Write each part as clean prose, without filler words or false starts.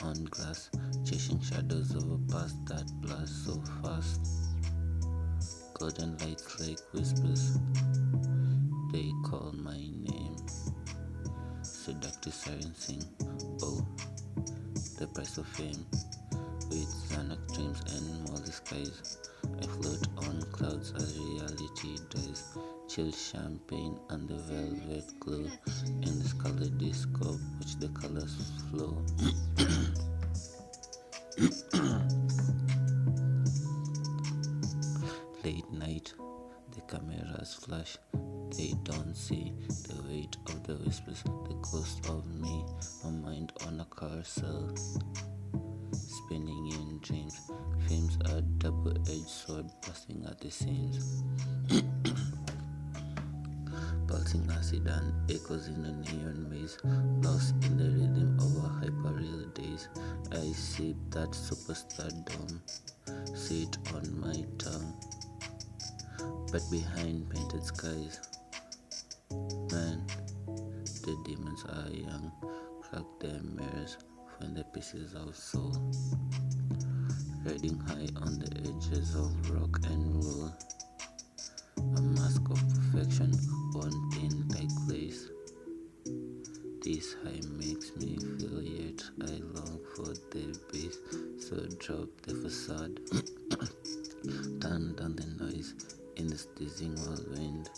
on glass, chasing shadows over past that blast so fast. Golden lights like whispers, they call my name. Seductive sirens sing, oh, the price of fame. With Xanax dreams and moldy skies, I float on clouds as reality dies. Chill champagne and the velvet glow. In this colored disco, watch the colors flow. Late night, the cameras flash. They don't see the weight of the whispers, the ghost of me, my mind on a carousel, spinning in dreams. Fame's a double-edged sword, busting at the seams. Pulsing acid and echoes in a neon maze, lost in the rhythm of a hyperreal days. I sip that superstardom, sit on my tongue, but behind painted skies, man, the demons are young. Crack their mirrors, find the pieces of soul, riding high on the edges of rock and roll. A mask of perfection, worn thin like lace. This high makes me feel, yet I long for the base. So drop the facade, turn down the noise in this dizzying whirlwind.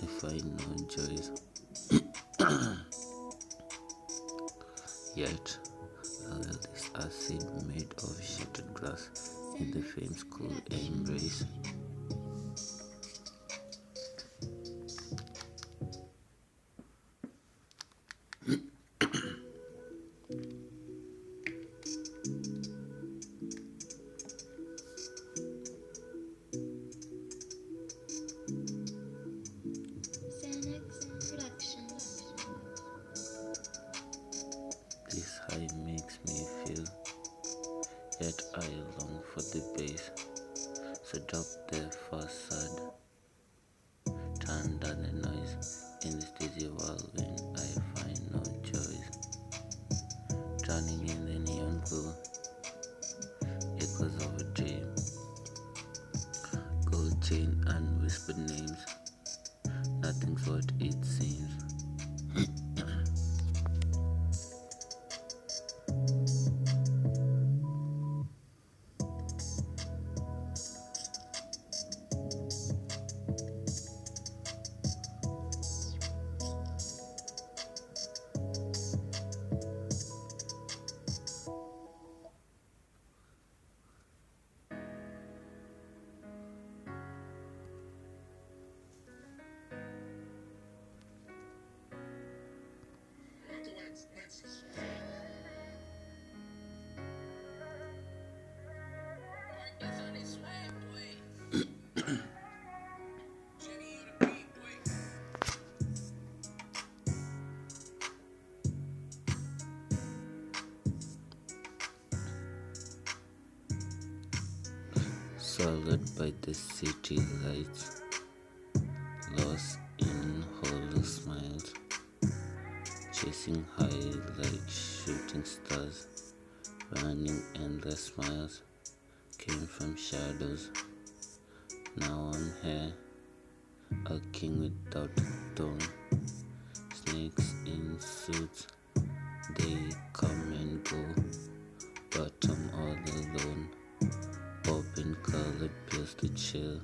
I find no joys, yet I will this acid made of shattered glass in the fame's cool embrace. Xanax Productions. This high makes me feel, yet I long for the base. So drop the facade, turn down the noise. In this dizzy whirlwind, I find no joys. Drowning in the neon glow, echoes of a dream. Gold chain and whispered names. Nothing's what it seems. Swallowed by the city lights, lost in hollow smiles, chasing high like shooting stars, running endless miles, came from shadows. Now I'm here, a king without a throne. Snakes in suits, they come and go, but I'm all alone. Popping colored pills to chill.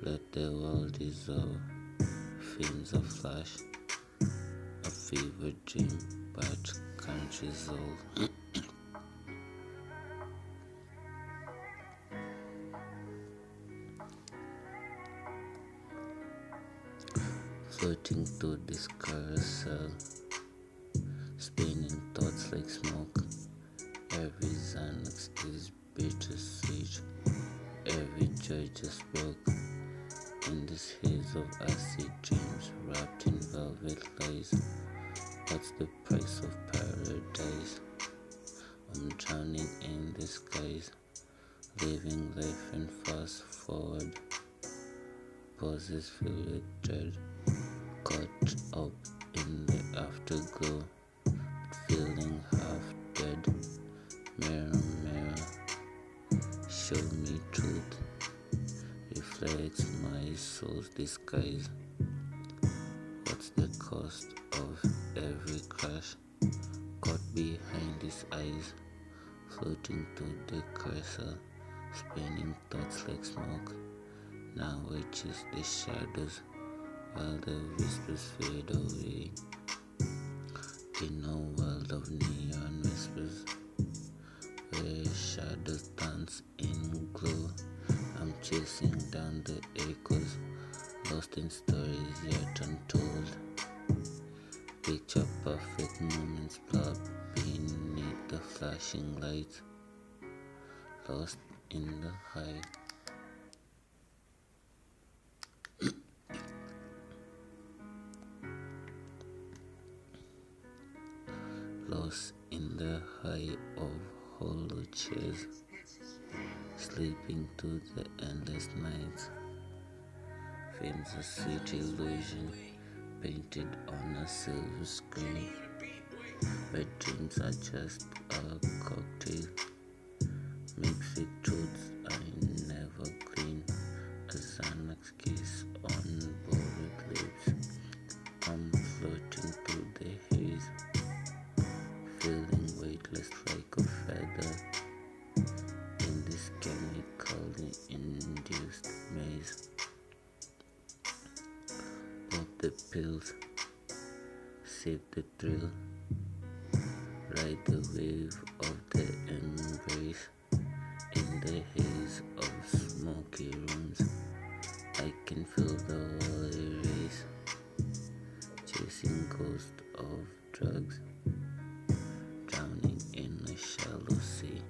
Let the world dissolve. Fins a flash, a fever dream, but can't resolve. Floating through this carousel, spinning thoughts like smoke. Every Xanax is bittersweet. Every joy just broke. In this haze of acid dreams, wrapped in velvet lies. What's the price of paradise? I'm drowning in the skies, living life and fast forward. Pauses filled with dread, caught up in the afterglow, feeling soul's disguise. What's the cost of every crash? Caught behind his eyes, floating through the carousel, spinning thoughts like smoke. Now I chase the shadows while the whispers fade away. In a world of neon whispers, where shadows dance in glow, I'm chasing down the echoes, lost in stories yet untold. Picture perfect moments blurred beneath the flashing lights, lost in the high. Lost in the high of hollow chairs, sleeping through the endless nights. Fame's a sweet illusion painted on a silver screen, where dreams are just a cocktail mixed with truths I never clean. A Xanax kiss on bored lips, I'm floating through the haze, feeling weightless like a feather in this chemically induced maze. Pop the pills, save the thrill, ride the wave of the embrace. In the haze of smoky rooms, I can feel the wall erase, chasing ghosts of drugs, drowning in a shallow sea.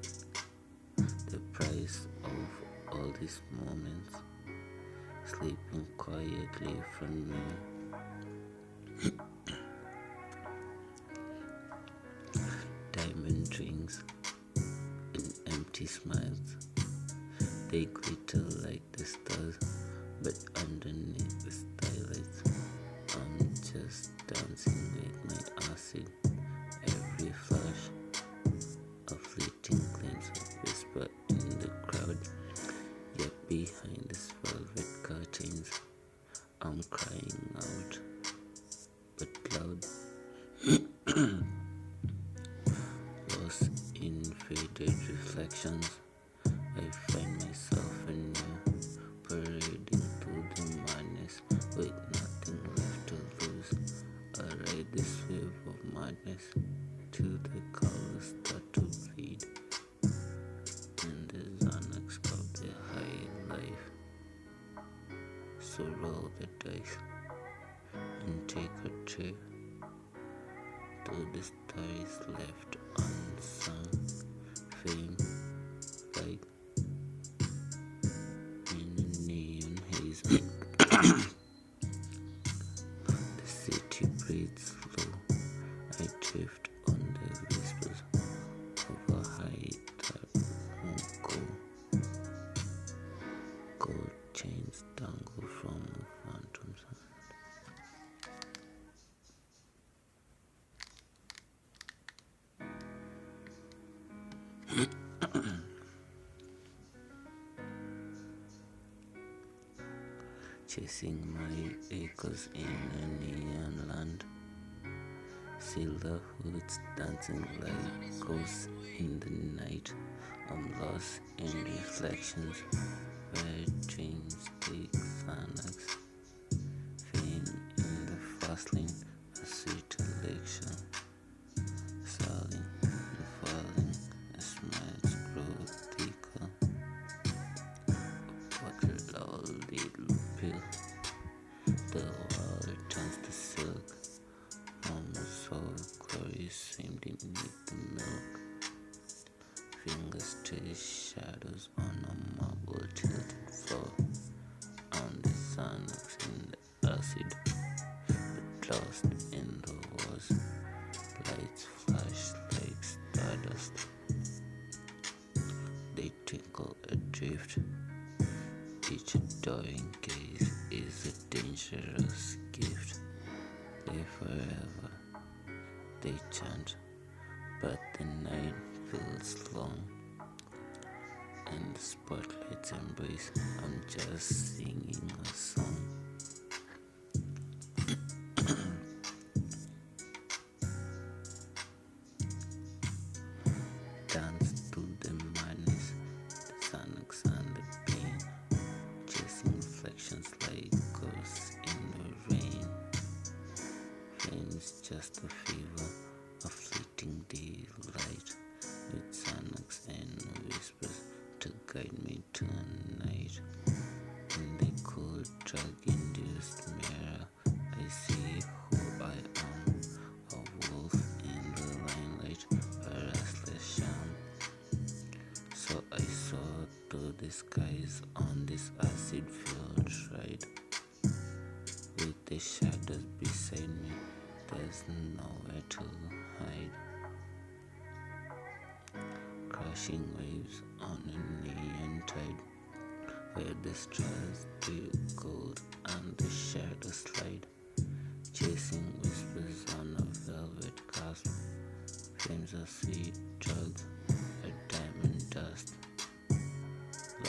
The price of all these moments, sleeping quietly from me. Diamond rings in empty smiles, they glitter like the stars, but underneath the starlights, I'm just dancing with my acid. Every flash, a fleeting glimpse of whisper in the crowd, yet behind these velvet curtains, I'm crying out, but loud. Lost in faded reflections, I find myself anew, parading through the madness with nothing left to lose. I ride this wave of madness till the colors start to bleed, in the Xanax of the high life. So roll the dice and take a trip to the stars left unsung. Fame, like in a neon haze. The city breathes slow. I drift on the whispers of a high that won't go. Gold chains dangle from a phantom's hand. Chasing my echoes in a neon land, silhouettes dancing like ghosts in the night. I'm lost in reflections where dreams take Xanax. Fame in the fast lane, a sweet elixir. Swelling and falling, as smiles grow thicker. Bucket all little pill, the water turns to silk. Moments of glory swim beneath the milk. Fingers trace shadows on a marble tilted floor. On the Xanax in the acid, but lost in the wars. Lights flash like stardust. They twinkle adrift. Each adoring gaze is a dangerous gift. They forever, they chant, but the night feels long. and the spotlight's embrace. I'm just singing a song. Dance to the madness, the Xanax and the pain, chasing reflections like ghosts in the rain. Flame's just a fever, a fleeting daylight, with Xanax and whispers to guide me tonight. In the cold drug-induced mirror, I see who I am, a wolf in the limelight, a restless sham. So I soar to the skies on this acid-filled ride. With the shadows beside me, there's nowhere to hide. Crashing waves on a neon tide, where the stars do gold and the shadows slide, chasing whispers on a velvet clasp. Flames of sweet drugs, a diamond dust,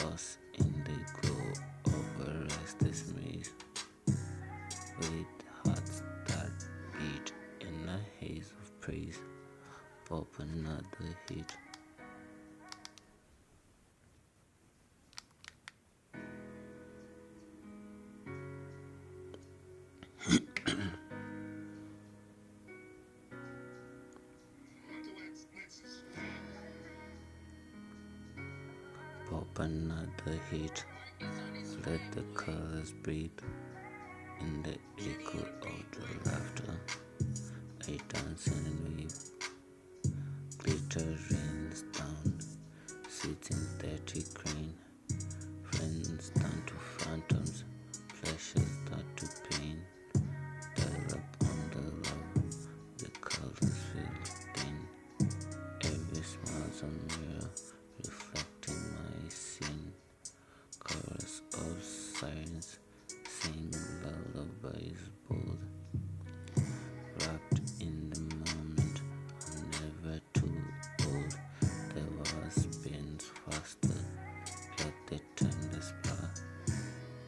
lost in the glow of a restless maze, with hearts that beat in a haze of praise. Pop another hit. Pop another hit. Let the colors breathe in the echo of the laughter. I dance and wave. Glitter rains down. Sweet synthetic rain. Friends turn to phantoms. Pleasures turn to pain. Dial up on the love. The colors feel thin. Every smile's a mirror reflecting my sin. Chorus of sirens sing lullabies bold. Wrapped in the moment, I'm never too old. The world spins faster, like the tender spark.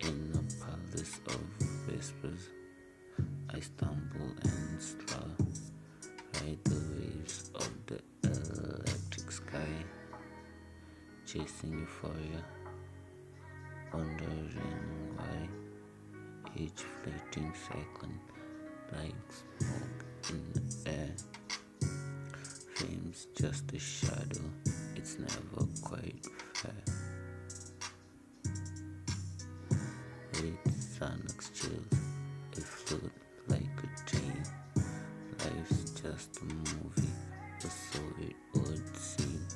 In a palace of whispers, I stumble and slow. Ride the waves of the electric sky, chasing euphoria, wondering why each fleeting second like smoke in the air. Fame's just a shadow, it's never quite fair. With Xanax chills, I float like a dream. Life's just a movie, or so it would seem.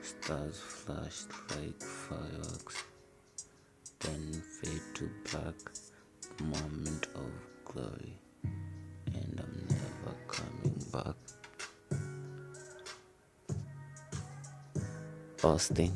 Stars flashed like fireworks, then fade to black. The moment of glory, and I'm never coming back. Austin.